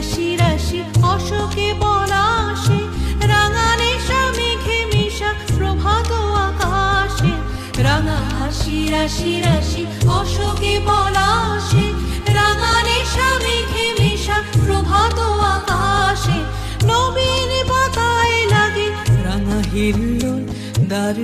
রাশি রাশি অশোকে পলাশে, রাঙা নেশা মেঘে মিশা প্রভাত আকাশে। রাঙা হাসি রাশি রাশি অশোকে পলাশে, রাঙা নেশা মেঘে মিশা প্রভাত আকাশে। নবীন পাতায় লাগে রাঙা হিল্লোল, দ্বার